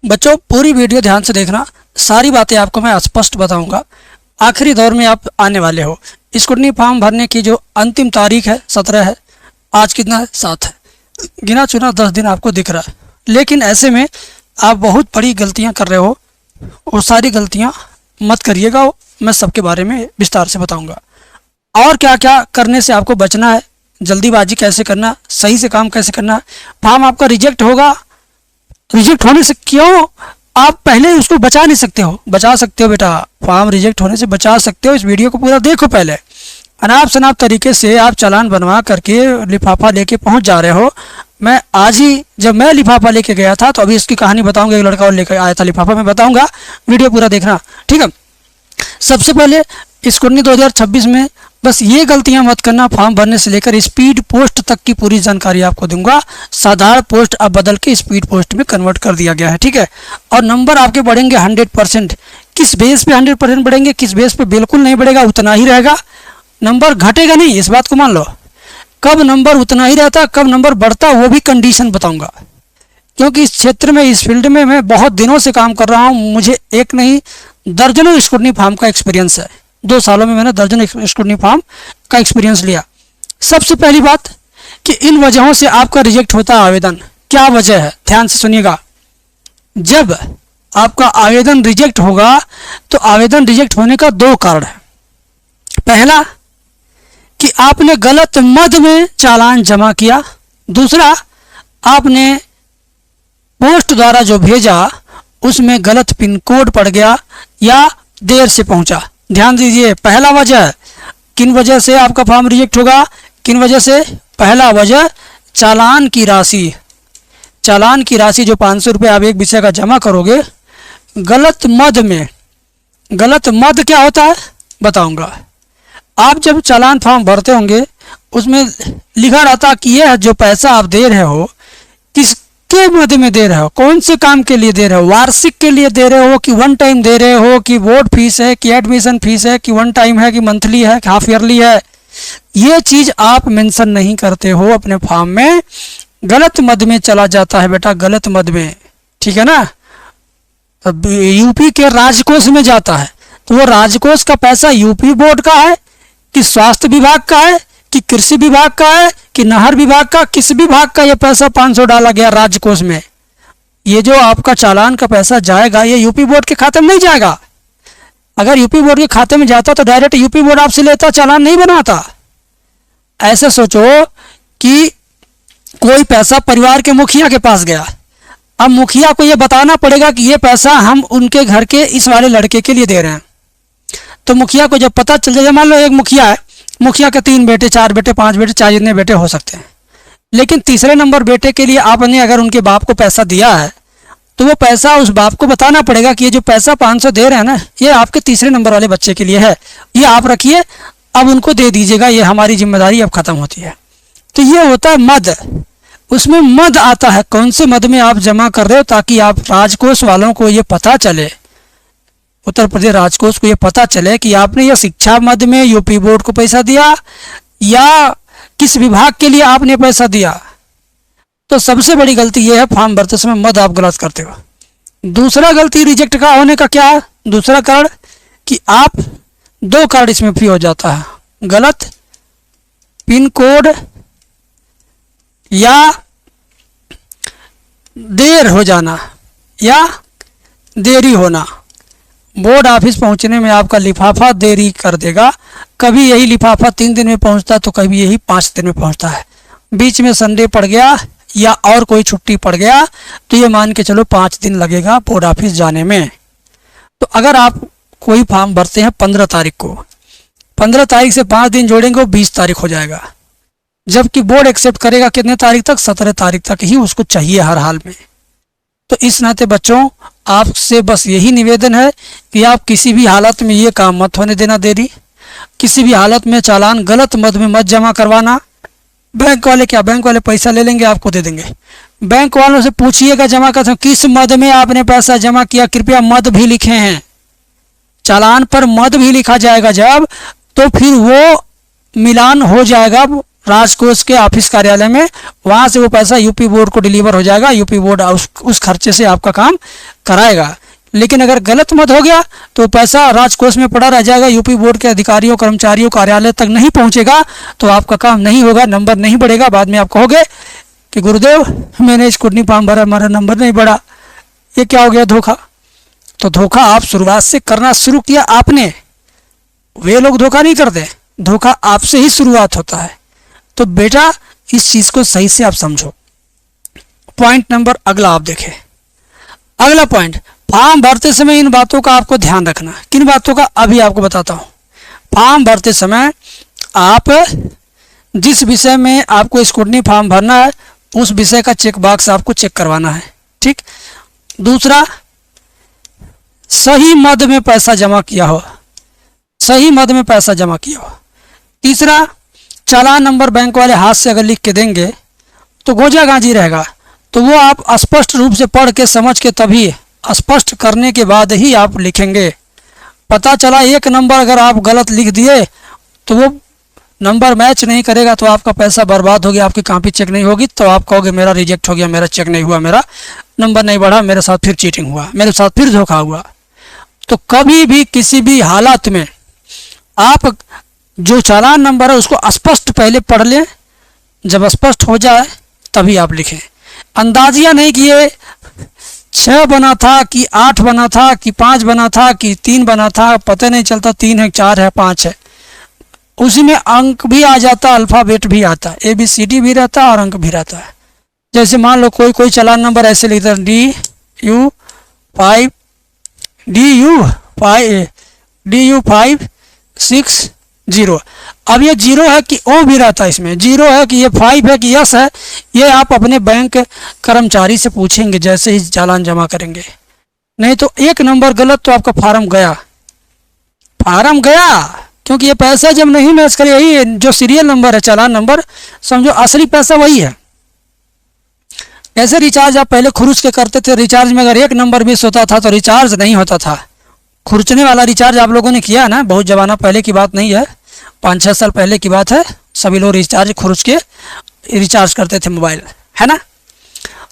बच्चों पूरी वीडियो ध्यान से देखना, सारी बातें आपको मैं स्पष्ट बताऊंगा। आखिरी दौर में आप आने वाले हो। स्कूटनी फॉर्म भरने की जो अंतिम तारीख है 17 है। आज कितना है? 7 है। गिना चुना 10 दिन आपको दिख रहा है, लेकिन ऐसे में आप बहुत बड़ी गलतियां कर रहे हो। वो सारी गलतियां मत करिएगा, मैं सबके बारे में विस्तार से बताऊंगा। और क्या क्या करने से आपको बचना है, जल्दीबाजी कैसे करना, सही से काम कैसे करना। फॉर्म आपका रिजेक्ट होगा, रिजेक्ट होने से क्यों आप पहले उसको बचा नहीं सकते हो? बचा सकते हो बेटा, फॉर्म रिजेक्ट होने से बचा सकते हो। इस वीडियो को पूरा देखो। पहले अनाप शनाप तरीके से आप चालान बनवा करके लिफाफा लेके पहुंच जा रहे हो। मैं आज ही जब मैं लिफाफा लेके गया था, तो अभी इसकी कहानी बताऊंगा। एक लड़का और लेकर आया था लिफाफा, मैं बताऊंगा, वीडियो पूरा देखना, ठीक है। सबसे पहले स्कूटनी 2026 में बस ये गलतियां मत करना। फॉर्म भरने से लेकर स्पीड पोस्ट तक की पूरी जानकारी आपको दूंगा। साधारण पोस्ट अब बदल के स्पीड पोस्ट में कन्वर्ट कर दिया गया है, ठीक है। और नंबर आपके बढ़ेंगे 100%। किस बेस पे 100% बढ़ेंगे, किस बेस पे बिल्कुल नहीं बढ़ेगा, उतना ही रहेगा। नंबर घटेगा नहीं, इस बात को मान लो। कब नंबर उतना ही रहता, कब नंबर बढ़ता, वो भी कंडीशन बताऊंगा। क्योंकि इस क्षेत्र में, इस फील्ड में मैं बहुत दिनों से काम कर रहा हूँ। मुझे एक नहीं दर्जनों स्कूटनी फॉर्म का एक्सपीरियंस है। 2 सालों में मैंने दर्जनों स्कूटनी फॉर्म का एक्सपीरियंस लिया। सबसे पहली बात कि इन वजहों से आपका रिजेक्ट होता है आवेदन। क्या वजह है, ध्यान से सुनिएगा। जब आपका आवेदन रिजेक्ट होगा तो आवेदन रिजेक्ट होने का 2 कारण है। पहला कि आपने गलत मद में चालान जमा किया। दूसरा, आपने पोस्ट द्वारा जो भेजा उसमें गलत पिन कोड पड़ गया या देर से पहुंचा। ध्यान दीजिए, पहला वजह किन वजह से आपका फॉर्म रिजेक्ट होगा, किन वजह से? पहला वजह चालान की राशि। चालान की राशि जो 500 रुपये आप एक विषय का जमा करोगे, गलत मद में। गलत मद क्या होता है बताऊंगा। आप जब चालान फॉर्म भरते होंगे उसमें लिखा रहता कि यह जो पैसा आप दे रहे हो किसके मद में दे रहे हो, कौन से काम के लिए दे रहे हो। वार्षिक के लिए दे रहे हो कि वन टाइम दे रहे हो, कि बोर्ड फीस है, कि एडमिशन फीस है, कि वन टाइम है, कि मंथली है, कि हाफ ईयरली है। ये चीज़ आप मेंशन नहीं करते हो अपने फॉर्म में। गलत मद में चला जाता है बेटा, गलत मद में, ठीक है ना। अब यूपी के राजकोष में जाता है, तो वो राजकोष का पैसा यूपी बोर्ड का है कि स्वास्थ्य विभाग का है, कि कृषि विभाग का है, कि नहर विभाग का, किस विभाग का ये पैसा 500 डाला गया राजकोष में। ये जो आपका चालान का पैसा जाएगा, ये यूपी बोर्ड के खाते में नहीं जाएगा। अगर यूपी बोर्ड के खाते में जाता तो डायरेक्ट यूपी बोर्ड आपसे लेता, चालान नहीं बनाता। ऐसे सोचो कि कोई पैसा परिवार के मुखिया के पास गया। अब मुखिया को ये बताना पड़ेगा कि ये पैसा हम उनके घर के इस वाले लड़के के लिए दे रहे हैं। तो मुखिया को जब पता चल जाए, मान लो एक मुखिया है, मुखिया के 3 बेटे, 4 बेटे, 5 बेटे, चाहे जितने बेटे हो सकते हैं, लेकिन तीसरे नंबर बेटे के लिए आपने अगर उनके बाप को पैसा दिया है, तो वो पैसा उस बाप को बताना पड़ेगा कि ये जो पैसा 500 दे रहे हैं ना, ये आपके तीसरे नंबर वाले बच्चे के लिए है, ये आप रखिए, अब उनको दे दीजिएगा, ये हमारी जिम्मेदारी अब खत्म होती है। तो ये होता है मद। उसमें मद आता है, कौन से मद में आप जमा कर रहे हो, ताकि आप राजकोष वालों को ये पता चले, उत्तर प्रदेश राजकोष को ये पता चले कि आपने यह शिक्षा मद में यूपी बोर्ड को पैसा दिया या किस विभाग के लिए आपने पैसा दिया। तो सबसे बड़ी गलती यह है, फॉर्म भरते समय मद आप गलत करते हो। दूसरा गलती रिजेक्ट का होने का क्या है, दूसरा कारण कि आप 2 कारण इसमें फ्री हो जाता है। गलत पिन कोड या देर हो जाना या देरी होना। बोर्ड ऑफिस पहुंचने में आपका लिफाफा देरी कर देगा। कभी यही लिफाफा 3 दिन में पहुंचता है, तो कभी यही 5 दिन में पहुंचता है। बीच में संडे पड़ गया या और कोई छुट्टी पड़ गया, तो ये मान के चलो 5 दिन लगेगा बोर्ड ऑफिस जाने में। तो अगर आप कोई फॉर्म भरते हैं 15 तारीख को, 15 तारीख से 5 दिन जोड़ेंगे, वो 20 तारीख हो जाएगा। जबकि बोर्ड एक्सेप्ट करेगा कितने तारीख तक? 17 तारीख तक ही उसको चाहिए हर हाल में। तो इस नाते बच्चों, आपसे बस यही निवेदन है कि आप किसी भी हालत में ये काम मत होने देना देरी। किसी भी हालत में चालान गलत मद में मत जमा करवाना। बैंक वाले क्या, बैंक वाले पैसा ले लेंगे, आपको दे देंगे। बैंक वालों से पूछिएगा जमा करते किस मद में आपने पैसा जमा किया, कृपया मद भी लिखे हैं। चालान पर मद भी लिखा जाएगा जब, तो फिर वो मिलान हो जाएगा राजकोष के ऑफिस कार्यालय में, वहाँ से वो पैसा यूपी बोर्ड को डिलीवर हो जाएगा, यूपी बोर्ड उस खर्चे से आपका काम कराएगा। लेकिन अगर गलत मत हो गया तो पैसा राजकोष में पड़ा रह जाएगा, यूपी बोर्ड के अधिकारियों कर्मचारियों कार्यालय तक नहीं पहुँचेगा, तो आपका काम नहीं होगा, नंबर नहीं बढ़ेगा। बाद में आप कहोगे कि गुरुदेव मैंने स्क्रूटनी फॉर्म भरा, हमारा नंबर नहीं बढ़ा, ये क्या हो गया, धोखा। तो धोखा आप शुरुआत से करना शुरू किया आपने, वे लोग धोखा नहीं करते, धोखा आपसे ही शुरुआत होता है। तो बेटा इस चीज़ को सही से आप समझो। पॉइंट नंबर अगला आप देखें। अगला पॉइंट, फॉर्म भरते समय इन बातों का आपको ध्यान रखना। किन बातों का, अभी आपको बताता हूँ। फॉर्म भरते समय आप जिस विषय में आपको स्क्रूटनी फॉर्म भरना है उस विषय का चेक बॉक्स आपको चेक करवाना है, ठीक। दूसरा, सही मद में पैसा जमा किया हो, सही मद में पैसा जमा किया हो। तीसरा, चालान नंबर बैंक वाले हाथ से अगर लिख के देंगे तो गोजा गांजी रहेगा, तो वो आप स्पष्ट रूप से पढ़ के समझ के तभी स्पष्ट करने के बाद ही आप लिखेंगे। पता चला एक नंबर अगर आप गलत लिख दिए तो वो नंबर मैच नहीं करेगा, तो आपका पैसा बर्बाद हो गया, आपकी कॉपी चेक नहीं होगी, तो आप कहोगे मेरा रिजेक्ट हो गया, मेरा चेक नहीं हुआ, मेरा नंबर नहीं बढ़ा, मेरे साथ फिर चीटिंग हुआ, मेरे साथ फिर धोखा हुआ। तो कभी भी किसी भी हालत में आप जो चालान नंबर है उसको स्पष्ट पहले पढ़ लें, जब स्पष्ट हो जाए तभी आप लिखें। अंदाजिया नहीं कि ये 6 बना था कि 8 बना था कि 5 बना था कि 3 बना था, पता नहीं चलता 3 है 4 है 5 है। उसी में अंक भी आ जाता, अल्फ़ाबेट भी आता, ABCD भी रहता है और अंक भी रहता है। जैसे मान लो कोई चालान नंबर ऐसे लिखता है DU560। अब ये 0 है कि O भी रहता है, इसमें 0 है कि ये 5 है कि यस है, ये आप अपने बैंक कर्मचारी से पूछेंगे जैसे ही चालान जमा करेंगे। नहीं तो एक नंबर गलत तो आपका फार्म गया, फार्म गया, क्योंकि ये पैसा जब नहीं मैच करे, यही जो सीरियल नंबर है चालान नंबर, समझो असली पैसा वही है। ऐसे रिचार्ज आप पहले खुरुच के करते थे, रिचार्ज में अगर एक नंबर मिस होता था तो रिचार्ज नहीं होता था। खुरचने वाला रिचार्ज आप लोगों ने किया ना, बहुत जमाना पहले की बात नहीं है, 5-6 साल पहले की बात है। सभी लोग रिचार्ज खुरुच के रिचार्ज करते थे मोबाइल, है ना।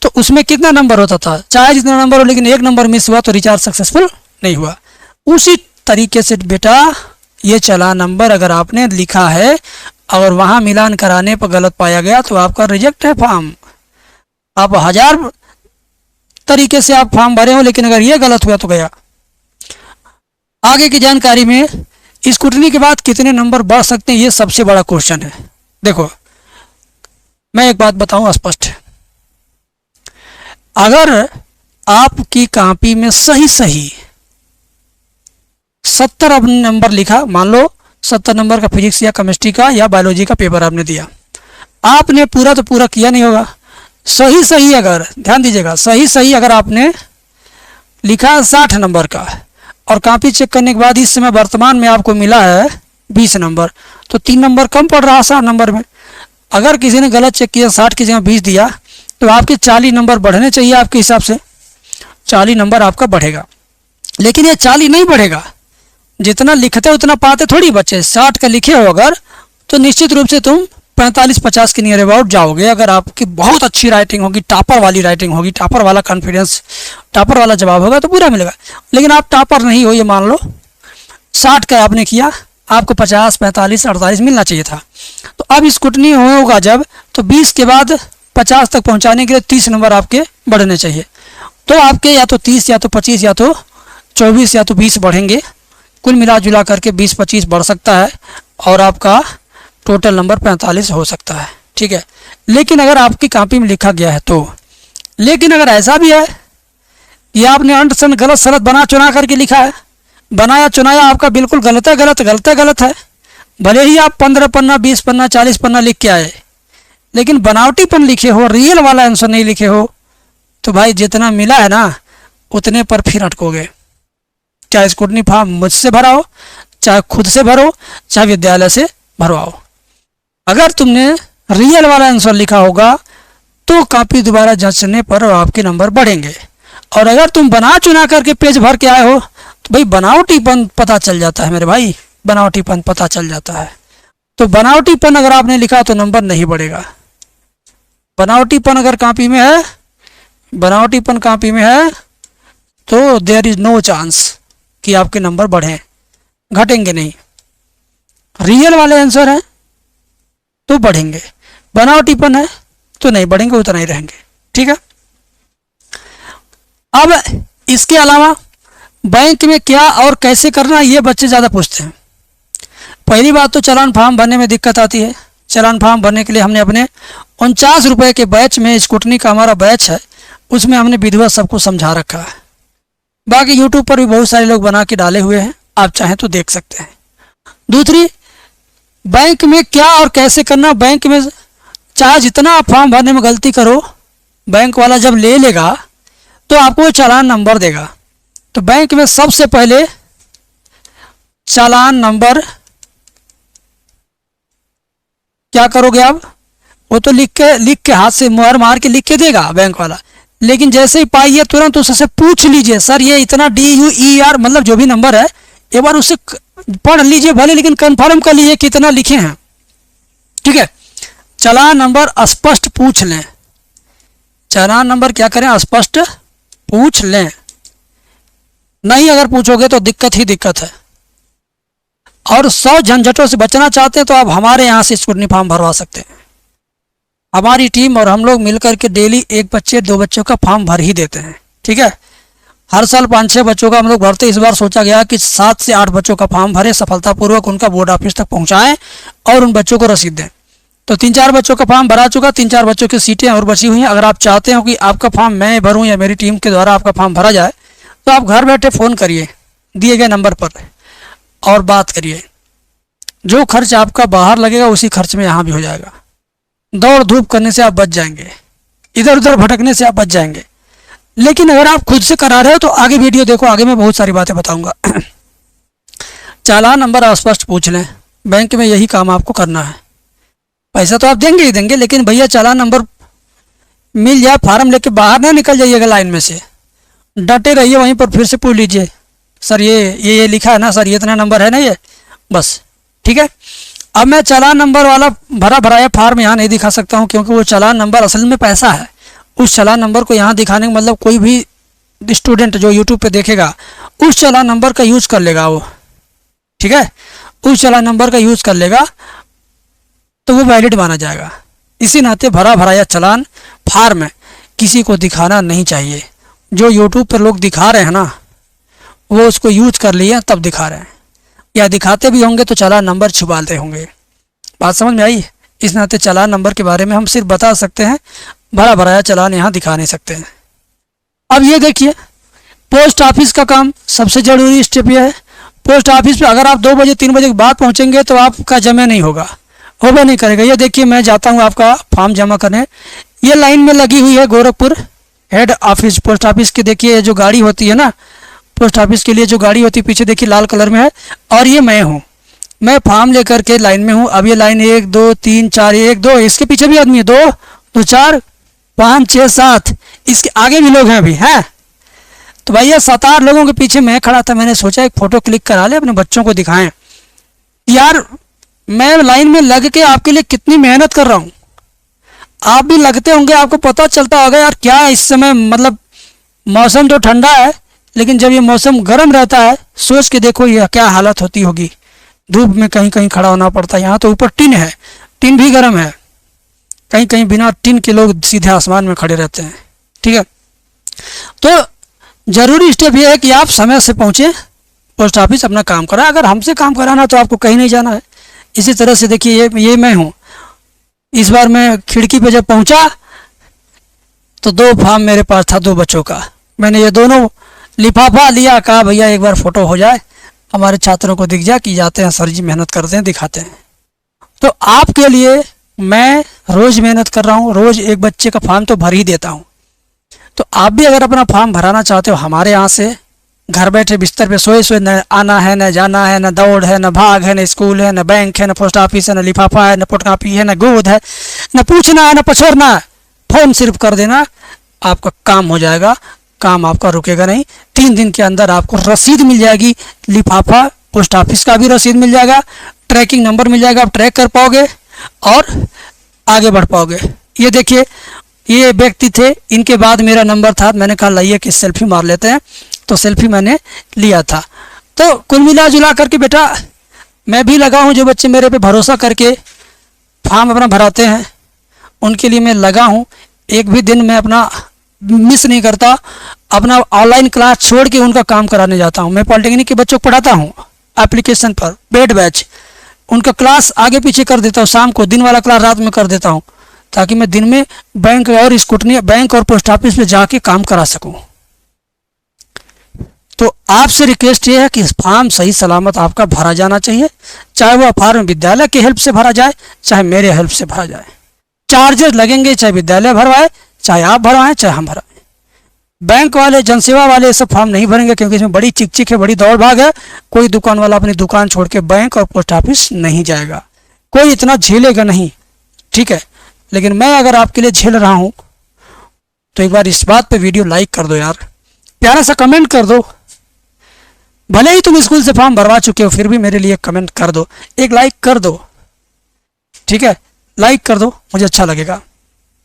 तो उसमें कितना नंबर होता था, चाहे जितना नंबर हो, लेकिन एक नंबर मिस हुआ तो रिचार्ज सक्सेसफुल नहीं हुआ। उसी तरीके से बेटा ये चालान नंबर अगर आपने लिखा है और वहाँ मिलान कराने पर गलत पाया गया तो आपका रिजेक्ट है फॉर्म। आप 1000 तरीके से आप फॉर्म भरे हो, लेकिन अगर ये गलत हुआ तो गया। आगे की जानकारी में स्क्रूटनी के बाद कितने नंबर बढ़ सकते हैं, ये सबसे बड़ा क्वेश्चन है। देखो मैं एक बात बताऊं स्पष्ट, अगर आपकी कॉपी में सही 70 नंबर लिखा, मान लो 70 नंबर का फिजिक्स या केमिस्ट्री का या बायोलॉजी का पेपर आपने दिया, आपने पूरा तो पूरा किया नहीं होगा। सही अगर, ध्यान दीजिएगा, सही अगर आपने लिखा 60 नंबर का और कॉपी चेक करने के बाद इस समय वर्तमान में आपको मिला है 20 नंबर, तो 3 नंबर कम पड़ रहा है 60 नंबर में। अगर किसी ने गलत चेक किया, 60 की जगह 20 दिया, तो आपके 40 नंबर बढ़ने चाहिए, आपके हिसाब से 40 नंबर आपका बढ़ेगा। लेकिन ये 40 नहीं बढ़ेगा, जितना लिखते उतना पाते थोड़ी बच्चे। 60 का लिखे हो अगर तो निश्चित रूप से तुम 45-50 के नियर अबाउट जाओगे। अगर आपकी बहुत अच्छी राइटिंग होगी, टॉपर वाली राइटिंग होगी, टॉपर वाला कॉन्फिडेंस, टॉपर वाला जवाब होगा तो पूरा मिलेगा। लेकिन आप टॉपर नहीं हो, ये मान लो 60 का आपने किया, आपको 50, 45, 48 मिलना चाहिए था। तो अब स्क्रूटनी होगा जब, तो 20 के बाद 50 तक पहुंचाने के लिए 30 नंबर आपके बढ़ने चाहिए। तो आपके या तो 30 या तो 25 या तो 24 या तो 20 बढ़ेंगे, कुल मिला जुला करके 20-25 बढ़ सकता है और आपका टोटल नंबर 45 हो सकता है, ठीक है। लेकिन अगर आपकी कॉपी में लिखा गया है तो, लेकिन अगर ऐसा भी है कि आपने अंट संट गलत सलत बना चुना करके लिखा है, बनाया चुनाया आपका बिल्कुल गलत है, गलत है, भले ही आप 15 पन्ना 20 पन्ना 40 पन्ना लिख के आए, लेकिन बनावटीपन लिखे हो, रियल वाला आंसर नहीं लिखे हो, तो भाई जितना मिला है ना उतने पर फिर अटकोगे। चाहे स्क्रूटनी फॉर्म मुझसे भराओ, चाहे खुद से भरो, चाहे विद्यालय से भरवाओ, अगर तुमने रियल वाला आंसर लिखा होगा तो कॉपी दोबारा जांचने पर आपके नंबर बढ़ेंगे। और अगर तुम बना चुना करके पेज भर के आए हो तो भाई बनावटीपन पता चल जाता है मेरे भाई, बनावटीपन पता चल जाता है। तो बनावटीपन अगर आपने लिखा तो नंबर नहीं बढ़ेगा। बनावटीपन अगर कॉपी में है, बनावटीपन कॉपी में है तो देयर इज नो चांस कि आपके नंबर बढ़ें, घटेंगे नहीं। रियल वाले आंसर हैं तो बढ़ेंगे, बनावटीपन है तो नहीं बढ़ेंगे, उतना ही रहेंगे। ठीक है। अब इसके अलावा बैंक में क्या और कैसे करना, ये बच्चे ज़्यादा पूछते हैं। पहली बात तो चालान फॉर्म भरने में दिक्कत आती है। चालान फॉर्म भरने के लिए हमने अपने 49 रुपये के बैच में, स्कूटनी का हमारा बैच है, उसमें हमने विधिवत सबको समझा रखा है। बाकी यूट्यूब पर भी बहुत सारे लोग बना के डाले हुए हैं, आप चाहें तो देख सकते हैं। दूसरी, बैंक में क्या और कैसे करना। बैंक में चाहे जितना आप फॉर्म भरने में गलती करो, बैंक वाला जब ले लेगा तो आपको चालान नंबर देगा। तो बैंक में सबसे पहले चालान नंबर क्या करोगे आप, वो तो लिख के हाथ से मुहर मार के लिख के देगा बैंक वाला। लेकिन जैसे ही पाइए तुरंत उससे पूछ लीजिए, सर ये इतना DUER मतलब जो भी नंबर है, एक बार उससे पढ़ लीजिए भले, लेकिन कंफर्म कर लीजिए कितना लिखे हैं। ठीक है। चालान नंबर स्पष्ट पूछ लें। चालान नंबर क्या करें, स्पष्ट पूछ लें। नहीं अगर पूछोगे तो दिक्कत ही दिक्कत है। और 100 झंझटों से बचना चाहते हैं तो आप हमारे यहाँ से स्कूटनी फॉर्म भरवा सकते हैं। हमारी टीम और हम लोग मिलकर के डेली एक बच्चे 2 बच्चों का फॉर्म भर ही देते हैं। ठीक है। हर साल 5-6 बच्चों का हम लोग भरते। इस बार सोचा गया कि 7 से 8 बच्चों का फॉर्म भरें, सफलतापूर्वक उनका बोर्ड ऑफिस तक पहुँचाएँ और उन बच्चों को रसीद दें। तो 3-4 बच्चों का फॉर्म भरा चुका, 3-4 बच्चों की सीटें और बची हुई हैं। अगर आप चाहते हो कि आपका फॉर्म मैं भरूँ या मेरी टीम के द्वारा आपका फॉर्म भरा जाए, तो आप घर बैठे फ़ोन करिए दिए गए नंबर पर और बात करिए। जो खर्च आपका बाहर लगेगा उसी खर्च में यहाँ भी हो जाएगा। दौड़ धूप करने से आप बच जाएंगे, इधर उधर भटकने से आप बच जाएंगे। लेकिन अगर आप खुद से करा रहे हो तो आगे वीडियो देखो, आगे मैं बहुत सारी बातें बताऊंगा। चालान नंबर स्पष्ट पूछ लें। बैंक में यही काम आपको करना है। पैसा तो आप देंगे ही देंगे, लेकिन भैया चालान नंबर मिल जाए, फार्म लेके बाहर ना निकल जाइएगा लाइन में से, डटे रहिए वहीं पर। फिर से पूछ लीजिए, सर ये लिखा है ना सर, ये इतना नंबर है ना ये, बस। ठीक है। अब मैं चालान नंबर वाला भराया फार्म यहाँ नहीं दिखा सकता हूँ, क्योंकि वो चालान नंबर असल में पैसा है। उस चालान नंबर को यहाँ दिखाने का मतलब कोई भी स्टूडेंट जो यूट्यूब पे देखेगा उस चालान नंबर का यूज़ कर लेगा वो। ठीक है। उस चालान नंबर का यूज़ कर लेगा तो वो वैलिड माना जाएगा। इसी नाते भराया चालान फार्म किसी को दिखाना नहीं चाहिए। जो यूट्यूब पर लोग दिखा रहे हैं ना, वो उसको यूज कर लिए तब दिखा रहे हैं, या दिखाते भी होंगे तो चालान नंबर छुपाते होंगे। बात समझ में आई। इस नाते चालान नंबर के बारे में हम सिर्फ बता सकते हैं, भराया चालान यहाँ दिखा नहीं सकते हैं। अब ये देखिए, पोस्ट ऑफिस का काम सबसे ज़रूरी स्टेप ये है। पोस्ट ऑफिस पे अगर आप 2 बजे 3 बजे के बाद पहुँचेंगे तो आपका जमा नहीं होगा, होगा नहीं करेगा। ये देखिए, मैं जाता हूँ आपका फॉर्म जमा करने। ये लाइन में लगी हुई है Gorakhpur head office post office की। देखिए जो गाड़ी होती है ना पोस्ट ऑफिस के लिए, जो गाड़ी होती है पीछे देखिए लाल कलर में है, और ये मैं हूँ। मैं फॉर्म लेकर के लाइन में हूँ। अब ये लाइन 1 2 3 4, 1 2, इसके पीछे भी आदमी है, 2 2 4 5 6 7, इसके आगे भी लोग हैं अभी हैं। तो भैया 7-8 लोगों के पीछे मैं खड़ा था। मैंने सोचा एक फ़ोटो क्लिक करा ले, अपने बच्चों को दिखाएं यार मैं लाइन में लग के आपके लिए कितनी मेहनत कर रहा हूँ। आप भी लगते होंगे, आपको पता चलता होगा यार क्या इस समय, मतलब मौसम तो ठंडा है लेकिन जब ये मौसम गर्म रहता है, सोच के देखो ये क्या हालत होती होगी। धूप में कहीं कहीं खड़ा होना पड़ता है। यहाँ तो ऊपर टिन है, टिन भी गर्म है, कहीं कहीं बिना टिन के लोग सीधे आसमान में खड़े रहते हैं। ठीक है। तो ज़रूरी स्टेप ये है कि आप समय से पहुँचें पोस्ट ऑफिस, अपना काम करा। अगर हमसे काम कराना तो आपको कहीं नहीं जाना है। इसी तरह से देखिए ये मैं हूँ। इस बार मैं खिड़की पे जब पहुँचा तो 2 फॉर्म मेरे पास था 2 बच्चों का। मैंने ये दोनों लिफाफा लिया, कहा भैया एक बार फ़ोटो हो जाए, हमारे छात्रों को दिख जाए कि जाते हैं सर जी मेहनत करते हैं, दिखाते हैं। तो आपके लिए मैं रोज़ मेहनत कर रहा हूँ, रोज़ एक बच्चे का फॉर्म तो भर ही देता हूँ। तो आप भी अगर अपना फॉर्म भराना चाहते हो हमारे यहाँ से, घर बैठे बिस्तर पे सोए न आना है, न जाना है, न दौड़ है, न भाग है, न स्कूल है, न बैंक है, न पोस्ट ऑफिस है, न लिफाफा है, न फोटोकॉपी है, न गोद है, न पूछना है, न पछोड़ना है, फ़ोन सिर्फ कर देना, आपका काम हो जाएगा। काम आपका रुकेगा नहीं। 3 दिन के अंदर आपको रसीद मिल जाएगी। लिफाफा पोस्ट ऑफिस का भी रसीद मिल जाएगा, ट्रैकिंग नंबर मिल जाएगा, आप ट्रैक कर पाओगे और आगे बढ़ पाओगे। ये देखिए, ये व्यक्ति थे, इनके बाद मेरा नंबर था, मैंने कहा लाइए कि सेल्फी मार लेते हैं, तो सेल्फी मैंने लिया था। तो कुल मिला जुला करके बेटा मैं भी लगा हूँ, जो बच्चे मेरे पे भरोसा करके फॉर्म अपना भराते हैं उनके लिए मैं लगा हूँ। एक भी दिन मैं अपना मिस नहीं करता, अपना ऑनलाइन क्लास छोड़ के उनका काम कराने जाता हूँ। मैं पॉलिटेक्निक के बच्चों को पढ़ाता हूँ एप्लीकेशन पर, बेड बैच, उनका क्लास आगे पीछे कर देता हूँ, शाम को दिन वाला क्लास रात में कर देता हूँ, ताकि मैं दिन में बैंक और स्कूटनी, बैंक और पोस्ट ऑफिस में जाके काम करा सकूँ। तो आपसे रिक्वेस्ट ये है कि फॉर्म सही सलामत आपका भरा जाना चाहिए, चाहे वह फॉर्म विद्यालय की हेल्प से भरा जाए, चाहे मेरे हेल्प से भरा जाए। चार्जेस लगेंगे, चाहे विद्यालय भरवाए, चाहे आप भरवाएं, चाहे हम भरवाएं। बैंक वाले, जनसेवा वाले सब फॉर्म नहीं भरेंगे, क्योंकि इसमें बड़ी चिक है, बड़ी दौड़ भाग है। कोई दुकान वाला अपनी दुकान छोड़ के बैंक और पोस्ट ऑफिस नहीं जाएगा, कोई इतना झेलेगा नहीं, ठीक है। लेकिन मैं अगर आपके लिए झेल रहा हूँ तो एक बार इस बात पे वीडियो लाइक कर दो यार, प्यारा सा कमेंट कर दो। भले ही तुम स्कूल से फॉर्म भरवा चुके हो, फिर भी मेरे लिए कमेंट कर दो, एक लाइक कर दो, ठीक है, लाइक कर दो, मुझे अच्छा लगेगा।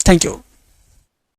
Thank you.